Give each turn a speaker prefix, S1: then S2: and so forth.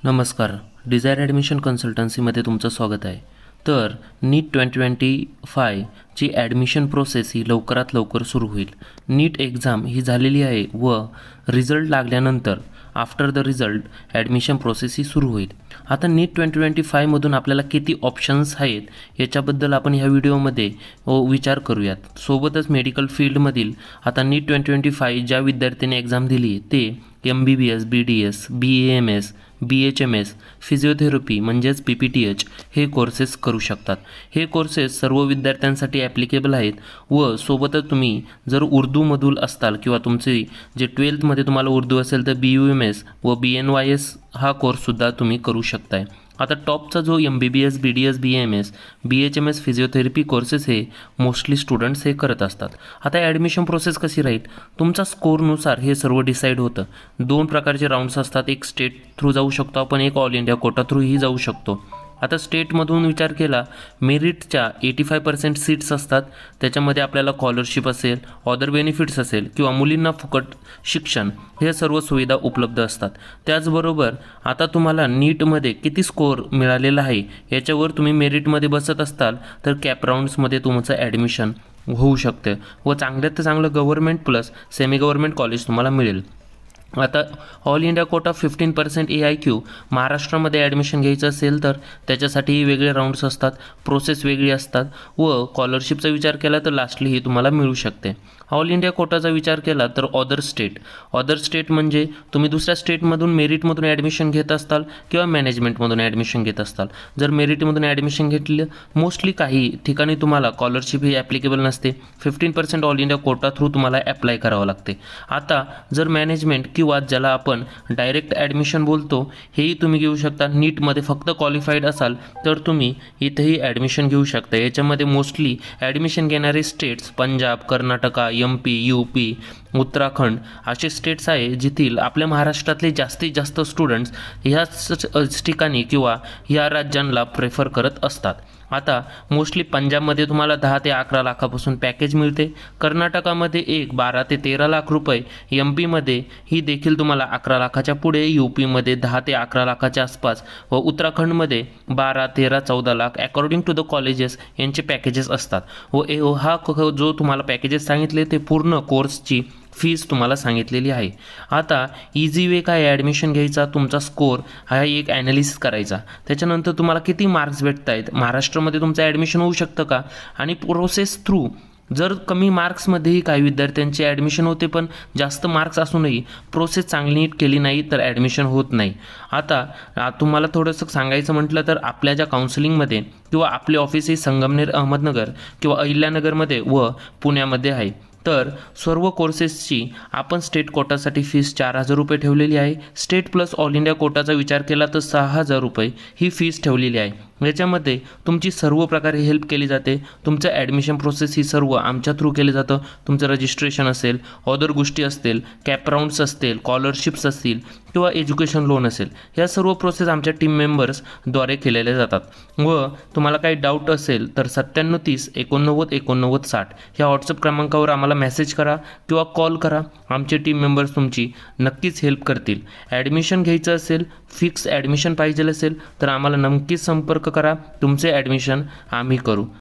S1: नमस्कार. Dzire admission कन्सल्टन्सीमध्ये तुमचं स्वागत आहे. तर नीट 2025 ची ॲडमिशन प्रोसेस ही लवकरात लवकर सुरू होईल. नीट एक्झाम ही झालेली आहे व रिझल्ट लागल्यानंतर after the result admission process ही सुरू होईल. आता नीट 2025मधून आपल्याला किती ऑप्शन्स आहेत याच्याबद्दल आपण ह्या व्हिडिओमध्ये विचार करूयात. सोबतच मेडिकल फील्डमधील आता नीट 2025 ज्या विद्यार्थ्यांनी एक्झाम दिली ते MBBS, BDS, BAMS, BHMS, physiotherapy म्हणजेच PPTH हे कोर्सेस करू शकतात. हे कोर्सेस सर्व विद्यार्थ्यांसाठी ॲप्लिकेबल आहेत व सोबतच तुम्ही जर उर्दूमधून असताल किंवा तुमचे जे 12thमध्ये तुम्हाला उर्दू असेल तर BUMS व BNYS हा कोर्ससुद्धा तुम्ही करू शकताय. आता टॉपचा जो MBBS, BDS, BAMS, BHMS physiotherapy courses हे मोस्टली स्टुडंट्स हे करत असतात. आता ॲडमिशन प्रोसेस कशी राहील, तुमचा स्कोरनुसार हे सर्व डिसाईड होतं. 2 प्रकारचे राऊंड्स असतात. एक स्टेट थ्रू जाऊ शकतो आपण, एक ऑल इंडिया कोटा थ्रूही जाऊ शकतो. आता स्टेटमधून विचार केला, मेरिटच्या 85% सीट्स असतात. त्याच्यामध्ये आपल्याला स्कॉलरशिप असेल, अदर बेनिफिट्स असेल किंवा मुलींना फुकट शिक्षण हे सर्व सुविधा उपलब्ध असतात. त्याचबरोबर आता तुम्हाला नीटमध्ये किती स्कोअर मिळालेला आहे याच्यावर तुम्ही मेरिटमध्ये बसत असताल तर कॅप राऊंड्समध्ये तुमचं ॲडमिशन होऊ शकते व चांगल्यात चांगलं government plus semi government college तुम्हाला मिळेल. आता ऑल इंडिया कोटा 15% AIQ महाराष्ट्रामध्ये ॲडमिशन घ्यायचं असेल तर त्याच्यासाठीही वेगळे राऊंड्स असतात, प्रोसेस वेगळी असतात व स्कॉलरशिपचा विचार केला तर लास्टली ही तुम्हाला मिळू शकते. ऑल इंडिया कोटाचा विचार केला तर अदर स्टेट म्हणजे तुम्ही दुसऱ्या स्टेटमधून मेरिटमधून ॲडमिशन घेत असताल किंवा मॅनेजमेंटमधून ॲडमिशन घेत असताल. जर मेरिटमधून ॲडमिशन घेतलं मोस्टली काही ठिकाणी तुम्हाला स्कॉलरशिप ही ॲप्लिकेबल नसते. 15% ऑल इंडिया कोटा थ्रू तुम्हाला ॲप्लाय करावं लागते. आता जर मॅनेजमेंट किंवा ज्याला आपण डायरेक्ट ॲडमिशन बोलतो हेही तुम्ही घेऊ शकता. नीटमध्ये फक्त क्वालिफाईड असाल तर तुम्ही इथेही ॲडमिशन घेऊ शकता. याच्यामध्ये मोस्टली ॲडमिशन घेणारे states Punjab, Karnataka, MP, UP, Uttarakhand असे स्टेट्स आहे जिथील आपल्या महाराष्ट्रातले जास्तीत जास्त स्टुडंट्स ह्याच ठिकाणी किंवा ह्या राज्यांना प्रेफर करत असतात. आता मोस्टली पंजाबमध्ये तुम्हाला 10 ते 11 लाखापासून पॅकेज मिळते. कर्नाटकामध्ये 12 ते 13 लाख रुपये, MPमध्ये ही देखील तुम्हाला 11 लाखाच्या पुढे, UPमध्ये 10 ते 11 लाखाच्या आसपास व उत्तराखंडमध्ये 12, 13, 14 lakh according to the colleges यांचे पॅकेजेस असतात. व हा जो तुम्हाला पॅकेजेस सांगितले ते पूर्ण कोर्सची फीस तुम्हाला सांगितलेली आहे. आता इझी वे काय ॲडमिशन घ्यायचा, तुमचा स्कोअर हा एक ॲनालिसिस करायचा, त्याच्यानंतर तुम्हाला किती मार्क्स भेटत आहेत, महाराष्ट्रामध्ये तुमचं ॲडमिशन होऊ शकतं का, आणि प्रोसेस थ्रू जर कमी मार्क्समध्येही काही विद्यार्थ्यांचे ॲडमिशन होते पण जास्त मार्क्स असूनही प्रोसेस चांगली नीट केली नाही तर ॲडमिशन होत नाही. आता तुम्हाला थोडंसं सांगायचं म्हटलं तर आपल्या ज्या काउन्सिलिंगमध्ये किंवा आपले ऑफिस हे संगमनेर, अहमदनगर किंवा अहिल्यानगरमध्ये व पुण्यामध्ये आहे. तर सर्व कोर्सेसची आपण स्टेट कोटासाठी फीस 4,000 रुपये ठेवलेली आहे. स्टेट प्लस ऑल इंडिया कोटाचा विचार केला तर 6,000 रुपये ही फीस ठेवलेली आहे. याच्यामध्ये तुमची सर्व प्रकारे हेल्प केली जाते. तुमचं ॲडमिशन प्रोसेस ही सर्व आमच्या थ्रू केले जातं. तुमचं रजिस्ट्रेशन असेल, अदर गोष्टी असतील, कॅप राऊंड्स असतील, स्कॉलरशिप्स असतील किंवा एज्युकेशन लोन असेल, ह्या सर्व प्रोसेस आमच्या टीम मेंबर्सद्वारे केलेल्या जातात. व तुम्हाला काही डाऊट असेल तर 9730 89 89 60 ह्या व्हॉट्सअप क्रमांकावर आम्हाला मेसेज करा किंवा कॉल करा. आमचे टीम मेंबर्स तुमची नक्कीच हेल्प करतील. ॲडमिशन घ्यायचं असेल, फिक्स ॲडमिशन पाहिजे असेल तर आम्हाला नक्कीच संपर्क करा. तुमचे ॲडमिशन आम्ही करू.